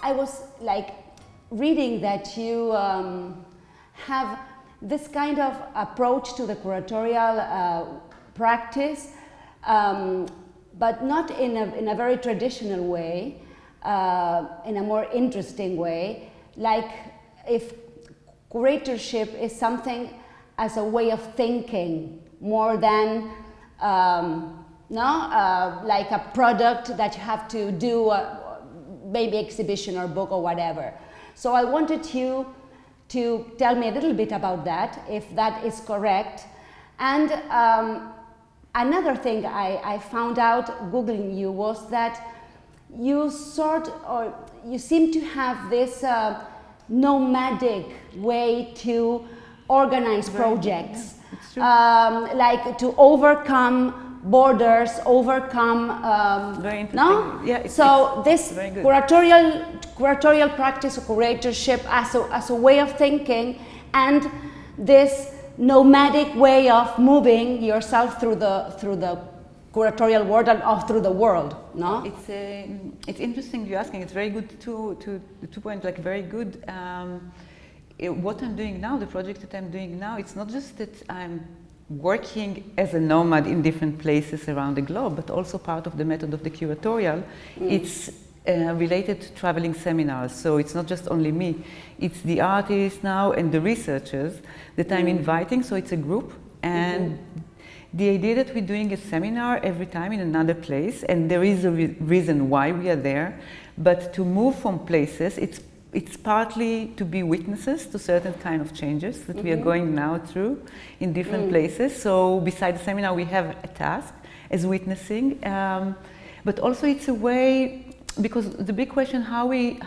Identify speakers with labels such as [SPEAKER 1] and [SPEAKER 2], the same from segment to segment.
[SPEAKER 1] I was like reading that you have this kind of approach to the curatorial practice, but not in a very traditional way, in a more interesting way, like if curatorship is something as a way of thinking more than like a product that you have to do, maybe exhibition or book or whatever. So I wanted you to tell me a little bit about that, if that is correct. And another thing I found out Googling you was that you seem to have this nomadic way to organize projects, like to overcome borders, overcome.
[SPEAKER 2] Very interesting.
[SPEAKER 1] No?
[SPEAKER 2] Yeah.
[SPEAKER 1] So this curatorial practice or curatorship as a way of thinking, and this nomadic way of moving yourself through the curatorial world and through the world. No?
[SPEAKER 2] It's interesting you're asking. It's very good to point, like very good. What I'm doing now, the project that I'm doing now, it's not just that I'm working as a nomad in different places around the globe, but also part of the method of the curatorial. It's related to traveling seminars, so it's not just only me, it's the artists now and the researchers that I'm inviting, so it's a group, and the idea that we're doing a seminar every time in another place, and there is a reason why we are there, but to move from places, it's partly to be witnesses to certain kind of changes that we are going now through in different places. So beside the seminar we have a task as witnessing, but also it's a way, because the big question, how we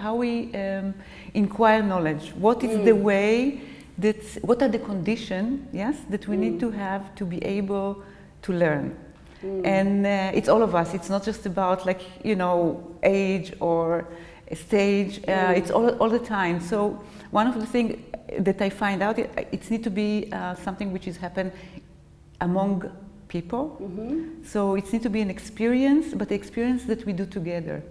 [SPEAKER 2] inquire knowledge, what is the way what are the conditions, yes, that we need to have to be able to learn. And it's all of us, it's not just about like, age or stage, it's all the time. So one of the things that I find out, it needs to be something which is happen among people. So it needs to be an experience, but the experience that we do together.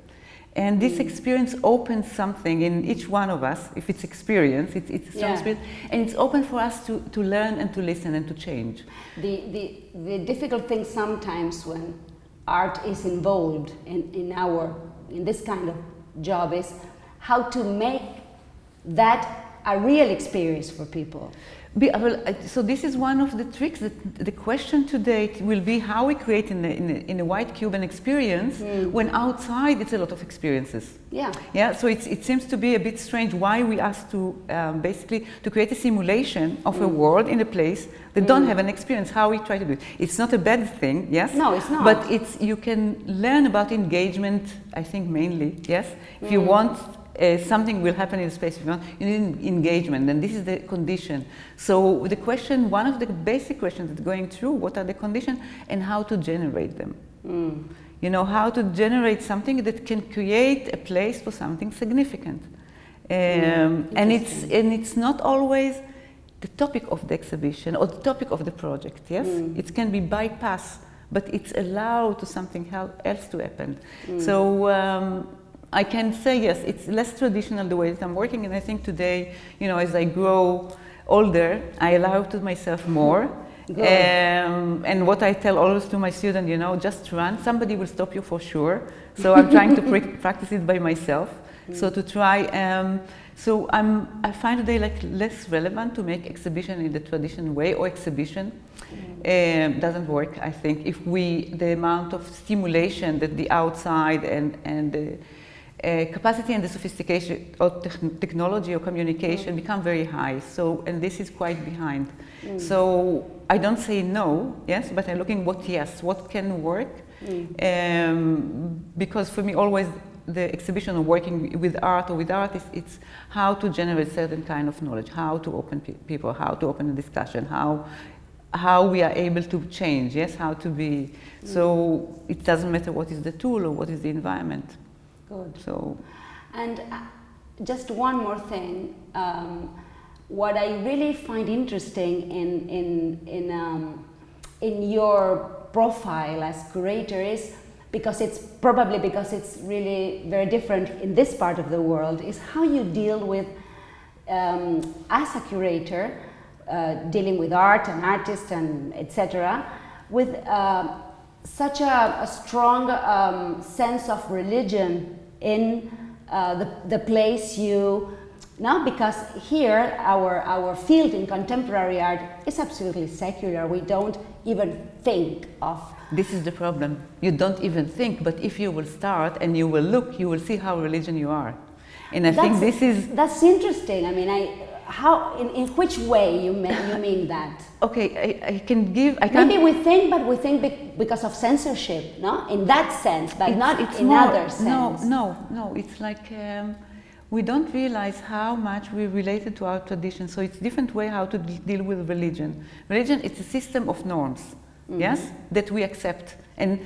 [SPEAKER 2] And this experience opens something in each one of us. If it's experience, it's a strong experience, and it's open for us to learn and to listen and to change.
[SPEAKER 1] The difficult thing sometimes when art is involved in this kind of job is how to make that a real experience for people.
[SPEAKER 2] So this is one of the tricks. That the question today will be how we create in a white cube an experience when outside it's a lot of experiences. Yeah. So it seems to be a bit strange why we asked to basically to create a simulation of a world in a place that don't have an experience. How we try to do it. It's not a bad thing. Yes.
[SPEAKER 1] No, it's not.
[SPEAKER 2] But you can learn about engagement. I think mainly. Yes. If you want. Something will happen in the space. If you want, you need engagement, and this is the condition. So the question, one of the basic questions that's going through, what are the conditions and how to generate them? How to generate something that can create a place for something significant. And it's not always the topic of the exhibition or the topic of the project. Yes, it can be bypassed, but it's allowed to something else to happen. So. I can say yes, it's less traditional the way that I'm working, and I think today, as I grow older, I allow to myself more. And what I tell always to my students, just run. Somebody will stop you for sure. So I'm trying to practice it by myself. So to try. So I find today like less relevant to make exhibition in the traditional way, or exhibition doesn't work. I think if the amount of stimulation that the outside and the capacity and the sophistication of technology or communication become very high. So, and this is quite behind. So I don't say no, yes, but I'm looking what can work. Because for me always the exhibition of working with art or with artists, it's how to generate certain kind of knowledge, how to open people, how to open a discussion, how we are able to change, yes, how to be. So it doesn't matter what is the tool or what is the environment.
[SPEAKER 1] Good.
[SPEAKER 2] So,
[SPEAKER 1] and just one more thing. What I really find interesting in your profile as curator is because it's probably because it's really very different in this part of the world, is how you deal with, as a curator, dealing with art and artists and etc., with such a strong sense of religion in the place you. No, because here our field in contemporary art is absolutely secular. We don't even think of.
[SPEAKER 2] This is the problem. You don't even think, but if you will start and you will look, you will see how religion you are. And I think this is...
[SPEAKER 1] That's interesting. I mean, in which way you mean that?
[SPEAKER 2] Okay, I can give...
[SPEAKER 1] Maybe we think, but we think because of censorship, no? In that sense, but not in other sense.
[SPEAKER 2] No. It's like... we don't realize how much we related to our tradition. So it's a different way how to deal with religion. Religion, it's a system of norms, yes, that we accept. And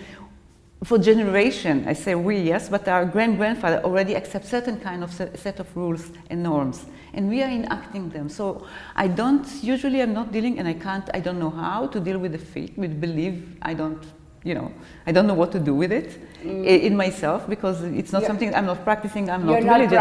[SPEAKER 2] for generation, I say we, yes, but our grandfather already accept certain kind of set of rules and norms. And we are enacting them. So I'm not dealing, and I don't know how to deal with the faith, with belief. I don't know what to do with it in myself, because it's not something I'm not practicing. I'm not religious.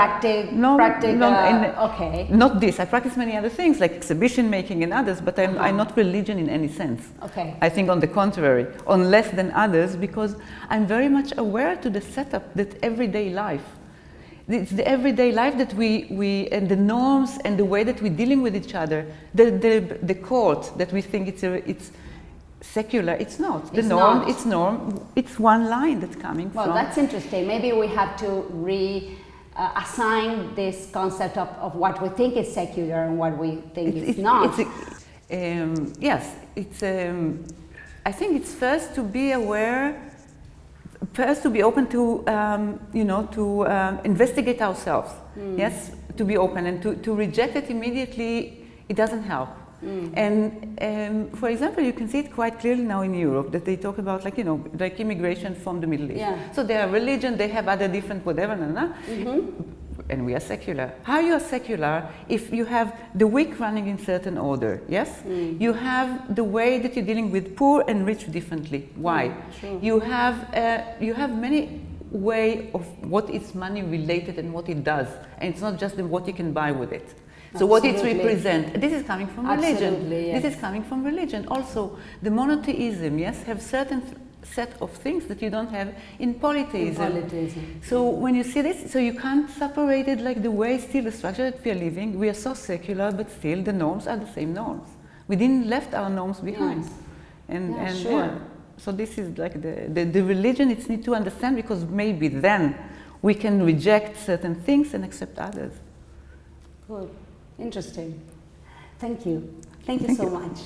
[SPEAKER 1] Okay.
[SPEAKER 2] Not this. I practice many other things like exhibition making and others, but I'm not religion in any sense.
[SPEAKER 1] Okay.
[SPEAKER 2] I think on the contrary, on less than others, because I'm very much aware to the setup that everyday life. It's the everyday life that we and the norms and the way that we're dealing with each other. The court that we think it's secular, it's not. The norm, it's norm. It's one line that's coming from.
[SPEAKER 1] Well, that's interesting. Maybe we have to assign this concept of what we think is secular and what we think is not.
[SPEAKER 2] Yes, it's. I think it's first to be aware, first to be open to, investigate ourselves. Yes, to be open and to reject it immediately. It doesn't help. And for example, you can see it quite clearly now in Europe that they talk about like immigration from the Middle East.
[SPEAKER 1] Yeah.
[SPEAKER 2] So they are religion, they have other different whatever, and we are secular. How you are secular if you have the weak running in certain order? Yes, you have the way that you're dealing with poor and rich differently. Why?
[SPEAKER 1] Sure.
[SPEAKER 2] You have many way of what is money related and what it does, and it's not just what you can buy with it. So what it represents, this is coming from religion.
[SPEAKER 1] Yes.
[SPEAKER 2] This is coming from religion. Also, the monotheism, yes, have certain set of things that you don't have in polytheism. So when you see this, so you can't separate it like the way still the structure that we are living. We are so secular, but still the norms are the same norms. We didn't left our norms behind.
[SPEAKER 1] Yes. Sure.
[SPEAKER 2] So this is like the religion. It's need to understand, because maybe then we can reject certain things and accept others.
[SPEAKER 1] Good. Interesting. Thank you. Thank you so much.